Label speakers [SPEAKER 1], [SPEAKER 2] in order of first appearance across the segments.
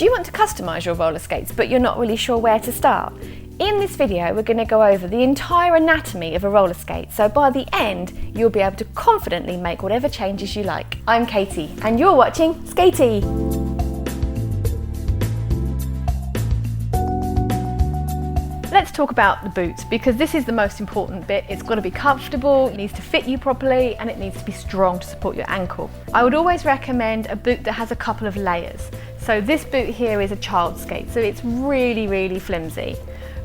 [SPEAKER 1] Do you want to customise your roller skates but you're not really sure where to start? In this video we're going to go over the entire anatomy of a roller skate, so by the end you'll be able to confidently make whatever changes you like. I'm Katie and you're watching Skatey. Let's talk about the boot, because this is the most important bit. It's got to be comfortable, it needs to fit you properly, and it needs to be strong to support your ankle. I would always recommend a boot that has a couple of layers. So this boot here is a child skate, so it's really flimsy.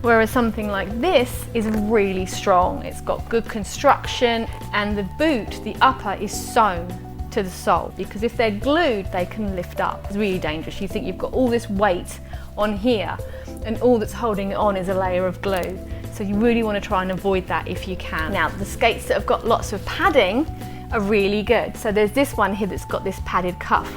[SPEAKER 1] Whereas something like this is really strong. It's got good construction, and the boot, the upper, is sewn to the sole, because if they're glued they can lift up. It's really dangerous. You think you've got all this weight on here and all that's holding it on is a layer of glue. So you really want to try and avoid that if you can. Now the skates that have got lots of padding are really good. So there's this one here that's got this padded cuff.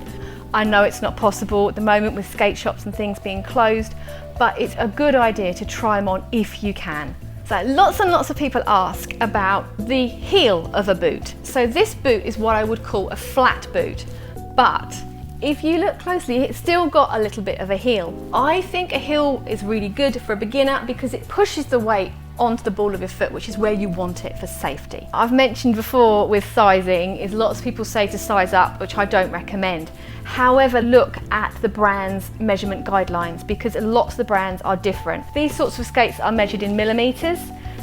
[SPEAKER 1] I know it's not possible at the moment with skate shops and things being closed, but it's a good idea to try them on if you can. So lots and lots of people ask about the heel of a boot. So this boot is what I would call a flat boot, but if you look closely, it's still got a little bit of a heel. I think a heel is really good for a beginner because it pushes the weight onto the ball of your foot, which is where you want it for safety. I've mentioned before with sizing is lots of people say to size up, which I don't recommend. However, look at the brand's measurement guidelines, because lots of the brands are different. These sorts of skates are measured in millimeters.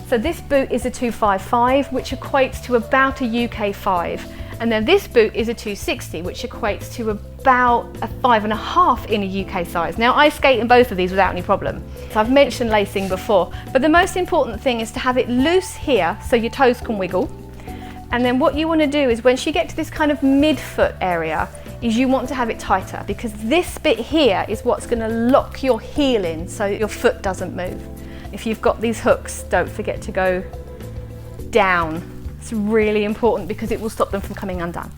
[SPEAKER 1] So this boot is a 255, which equates to about a UK 5. And then this boot is a 260, which equates to about a 5.5 in a UK size. Now I skate in both of these without any problem. So I've mentioned lacing before, but the most important thing is to have it loose here so your toes can wiggle. And then what you want to do is once you get to this kind of mid-foot area, is you want to have it tighter, because this bit here is what's going to lock your heel in so your foot doesn't move. If you've got these hooks, don't forget to go down. It's really important because it will stop them from coming undone.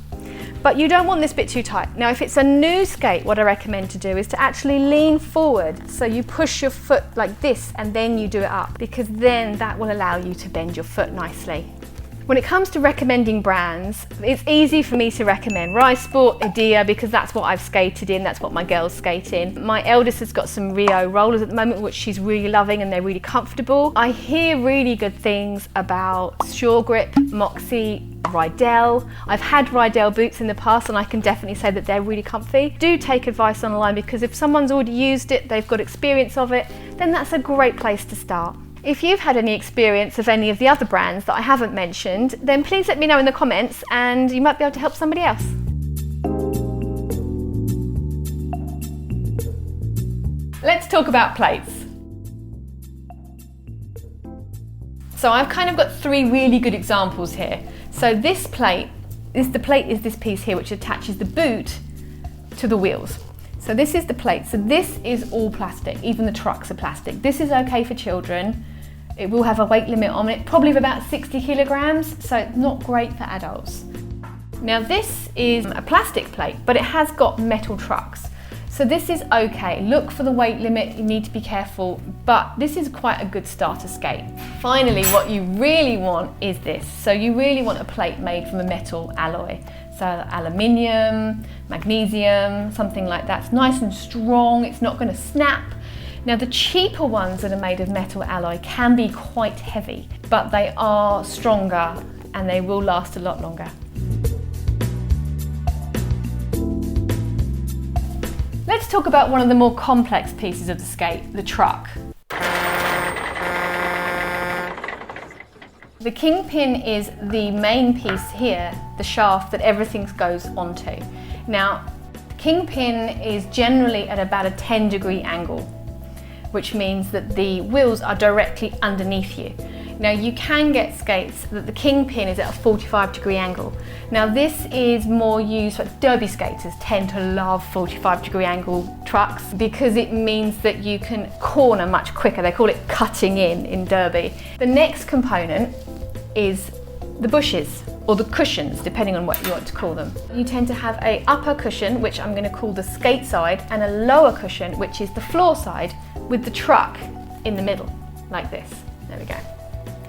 [SPEAKER 1] But you don't want this bit too tight. Now if it's a new skate, what I recommend to do is to actually lean forward, so you push your foot like this and then you do it up, because then that will allow you to bend your foot nicely. When it comes to recommending brands, it's easy for me to recommend Rise Sport, Adia, because that's what I've skated in, that's what my girls skate in. My eldest has got some Rio rollers at the moment, which she's really loving, and they're really comfortable. I hear really good things about Sure Grip, Moxie, Rydell. I've had Rydell boots in the past and I can definitely say that they're really comfy. Do take advice online, because if someone's already used it, they've got experience of it, then that's a great place to start. If you've had any experience of any of the other brands that I haven't mentioned, then please let me know in the comments and you might be able to help somebody else. Let's talk about plates. So I've kind of got three really good examples here. So this plate, the plate is this piece here which attaches the boot to the wheels. So this is the plate. So this is all plastic, even the trucks are plastic. This is okay for children. It will have a weight limit on it, probably of about 60 kilograms, so it's not great for adults. Now this is a plastic plate, but it has got metal trucks. So this is okay. Look for the weight limit, you need to be careful, but this is quite a good starter skate. Finally, what you really want is this. So you really want a plate made from a metal alloy. So aluminium, magnesium, something like that. It's nice and strong, it's not going to snap. Now the cheaper ones that are made of metal alloy can be quite heavy, but they are stronger and they will last a lot longer. Let's talk about one of the more complex pieces of the skate, the truck. The Kingpin is the main piece here, the shaft that everything goes onto. Now, the Kingpin is generally at about a 10-degree angle, which means that the wheels are directly underneath you. Now you can get skates that the Kingpin is at a 45-degree angle. Now this is more used for derby skaters, tend to love 45-degree angle trucks because it means that you can corner much quicker. They call it cutting in derby. The next component is the bushes, or the cushions, depending on what you want to call them. You tend to have an upper cushion, which I'm going to call the skate side, and a lower cushion, which is the floor side, with the truck in the middle, like this. There we go.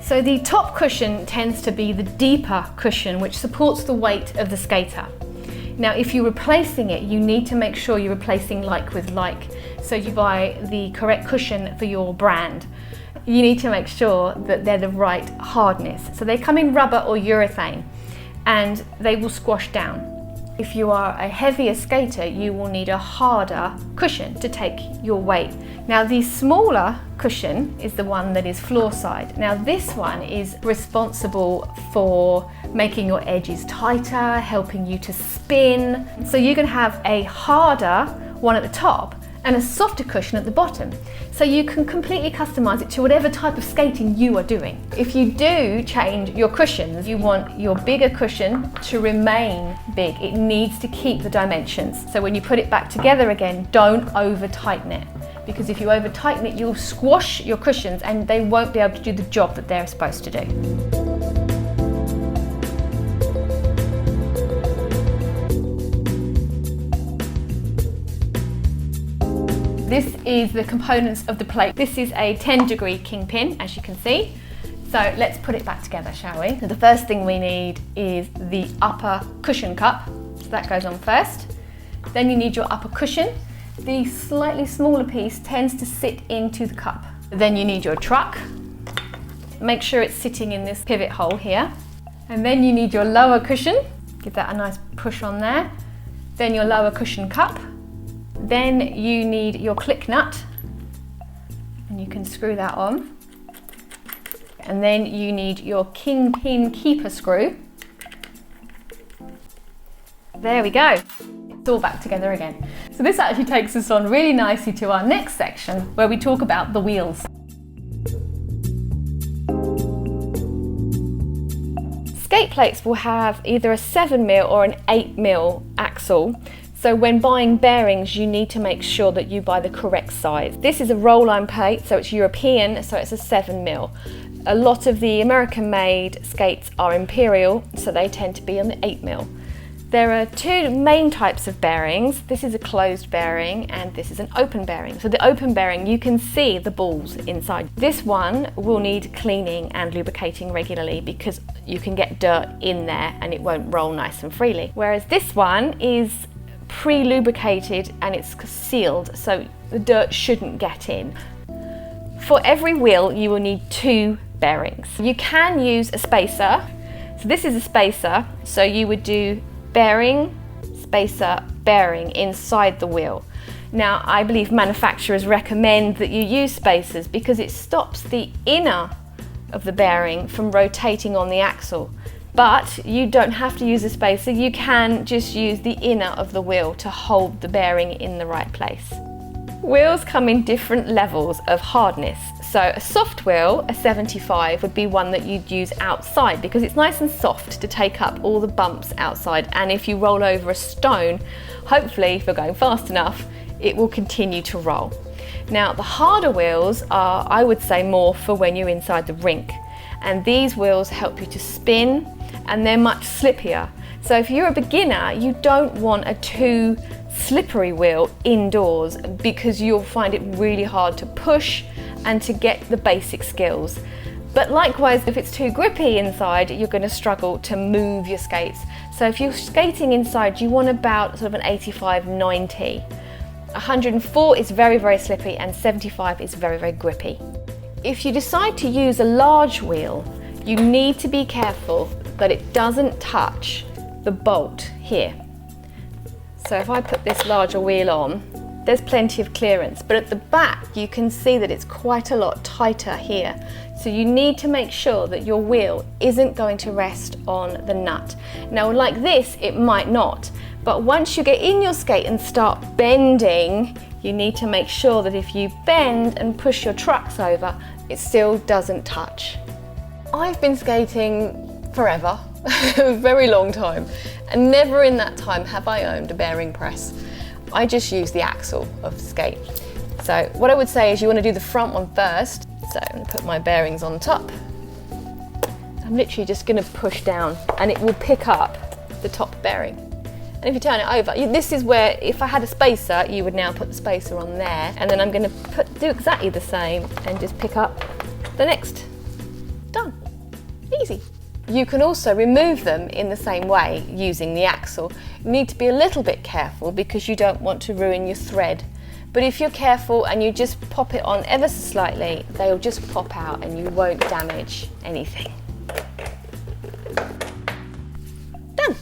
[SPEAKER 1] So the top cushion tends to be the deeper cushion, which supports the weight of the skater. Now, if you're replacing it, you need to make sure you're replacing like with like. So you buy the correct cushion for your brand. You need to make sure that they're the right hardness. So they come in rubber or urethane, and they will squash down. If you are a heavier skater, you will need a harder cushion to take your weight. Now, the smaller cushion is the one that is floor side. Now, this one is responsible for making your edges tighter, helping you to spin. So you can have a harder one at the top and a softer cushion at the bottom. So you can completely customize it to whatever type of skating you are doing. If you do change your cushions, you want your bigger cushion to remain big. It needs to keep the dimensions. So when you put it back together again, don't over tighten it. Because if you over tighten it, you'll squash your cushions and they won't be able to do the job that they're supposed to do. This is the components of the plate. This is a 10-degree Kingpin, as you can see. So let's put it back together, shall we? So the first thing we need is the upper cushion cup. So that goes on first. Then you need your upper cushion. The slightly smaller piece tends to sit into the cup. Then you need your truck. Make sure it's sitting in this pivot hole here. And then you need your lower cushion. Give that a nice push on there. Then your lower cushion cup. Then you need your click nut, and you can screw that on. And then you need your Kingpin keeper screw. There we go. It's all back together again. So this actually takes us on really nicely to our next section where we talk about the wheels. Skate plates will have either a 7mm or an 8mm axle. So when buying bearings, you need to make sure that you buy the correct size. This is a roll-on plate, so it's European, so it's a 7mm. A lot of the American-made skates are imperial, so they tend to be on the 8mm. There are two main types of bearings. This is a closed bearing and this is an open bearing. So the open bearing, you can see the balls inside. This one will need cleaning and lubricating regularly because you can get dirt in there and it won't roll nice and freely. Whereas this one is pre-lubricated and it's sealed, so the dirt shouldn't get in. For every wheel, you will need two bearings. You can use a spacer. So this is a spacer, so you would do bearing, spacer, bearing inside the wheel. Now, I believe manufacturers recommend that you use spacers because it stops the inner of the bearing from rotating on the axle. But you don't have to use a spacer, you can just use the inner of the wheel to hold the bearing in the right place. Wheels come in different levels of hardness. So a soft wheel, a 75, would be one that you'd use outside because it's nice and soft to take up all the bumps outside, and if you roll over a stone, hopefully if you're going fast enough, it will continue to roll. Now the harder wheels are, I would say, more for when you're inside the rink, and these wheels help you to spin and they're much slippier. So if you're a beginner, you don't want a too slippery wheel indoors because you'll find it really hard to push and to get the basic skills. But likewise, if it's too grippy inside, you're going to struggle to move your skates. So if you're skating inside, you want about sort of an 85-90. 104 is very, very slippy and 75 is very, very grippy. If you decide to use a large wheel, you need to be careful that it doesn't touch the bolt here. So if I put this larger wheel on, there's plenty of clearance, but at the back you can see that it's quite a lot tighter here. So you need to make sure that your wheel isn't going to rest on the nut. Now like this, it might not, but once you get in your skate and start bending, you need to make sure that if you bend and push your trucks over, it still doesn't touch. I've been skating forever, a very long time, and never in that time have I owned a bearing press. I just use the axle of the skate. So what I would say is you want to do the front one first. So I'm going to put my bearings on top. I'm literally just going to push down and it will pick up the top bearing. And if you turn it over, this is where, if I had a spacer, you would now put the spacer on there, and then I'm going to do exactly the same and just pick up the next. Done. Easy. You can also remove them in the same way using the axle. You need to be a little bit careful because you don't want to ruin your thread. But if you're careful and you just pop it on ever so slightly, they'll just pop out and you won't damage anything. Done.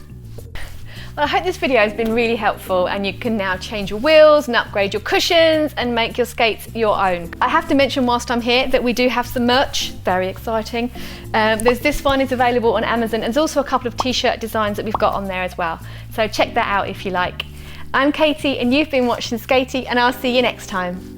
[SPEAKER 1] Well, I hope this video has been really helpful and you can now change your wheels and upgrade your cushions and make your skates your own. I have to mention whilst I'm here that we do have some merch, very exciting. There's this one is available on Amazon, and there's also a couple of t-shirt designs that we've got on there as well. So check that out if you like. I'm Katie and you've been watching Skatey, and I'll see you next time.